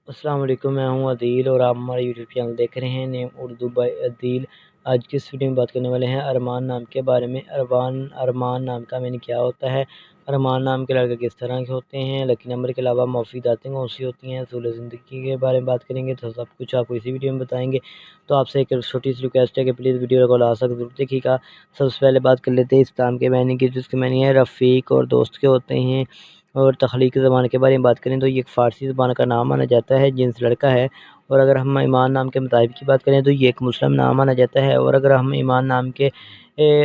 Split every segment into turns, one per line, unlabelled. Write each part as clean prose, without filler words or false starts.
अस्सलाम वालेकुम, मैं हूँ अदील और आप हमारे यूट्यूब चैनल देख रहे हैं नेम उर्दू बाय अदील। आज की इस वीडियो में बात करने वाले हैं अरमान नाम के बारे में। अरमान नाम का मीनिंग क्या होता है, अरमान नाम के लड़के किस तरह के होते हैं, लकी नंबर के अलावा मुफीद आते कौन सी होती हैं, असूल ज़िंदगी के बारे में बात करेंगे। तो सब कुछ आपको इसी वीडियो में बताएंगे। तो आपसे एक छोटी सी रिक्वेस्ट है कि प्लीज़ वीडियो को लास्ट तक जरूर देखिएगा। सबसे पहले बात कर लेते हैं इस्लाम के मायने की, जिसके मायने है रफ़ीक और दोस्त के होते हैं। और तख्लीकी ज़बान के बारे में बात करें तो ये एक फ़ारसी ज़बान का नाम माना जाता है, जिन्स लड़का है। और अगर हम ईमान नाम के मुताबिक की बात करें तो ये एक मुस्लिम नाम माना जाता है। और अगर हम ईमान नाम के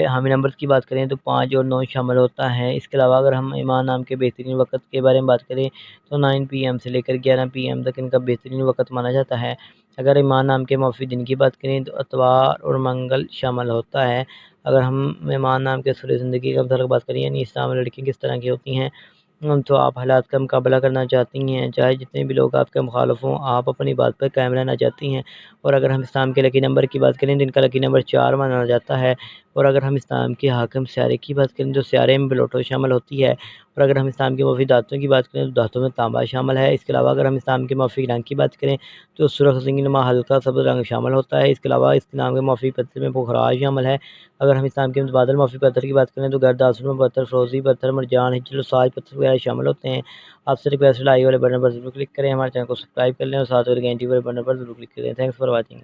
हामी नंबर की बात करें तो 5 और 9 शामिल होता है। इसके अलावा अगर हम ईमान नाम के बेहतरीन वक्त के बारे में बात करें तो 9 PM से लेकर 11 PM तक इनका बेहतरीन वक्त माना जाता है। अगर ईमान नाम के मौफी दिन की बात करें तो अतवार और मंगल शामिल होता है। अगर हम ईमान नाम के असूल ज़िंदगी का मतलब बात करें यानी इस्लाम में लड़कियाँ किस तरह की होती हैं, तो आप हालात का मुकाबला करना चाहती हैं, चाहे जितने भी लोग आपके मुखालिफ हों, आप अपनी बात पर कायम रहना चाहती हैं। और अगर हम इस्लाम के लकी नंबर की बात करें तो इनका लकी नंबर 4 माना जाता है। और अगर हम इस्लाम के हाकिम सियारे की बात करें तो सियारे में प्लूटो शामिल होती है। और अगर हम इस्लाम के मुफीद दाँतों की बात करें तो दाँतों में तांबा शामिल है। इसके अलावा अगर हम इस्लाम के मुफीद रंग की बात करें तो सुर्ख ज़िंगनुमा हल्का सब्ज़ रंग शामिल होता है। इसके अलावा इस्लाम के मुफीद पत्थर में पुखराज शामिल है। अगर हम इस्लाम के मुतबादल मुफीद पत्थर की बात करें तो गर्द आसनू पत्थर, फ़िरोज़ी पत्थर, मरजान, हिजल, साज पत्थर वगैरह शामिल होते हैं। आपसे रिक्वेस्ट है लाइक वाले बटन पर जरूर क्लिक करें, हमारे चैनल को सब्सक्राइब कर लें और साथ वाले घंटी वाले बटन पर जरूर क्लिक करें। Thanks for watching.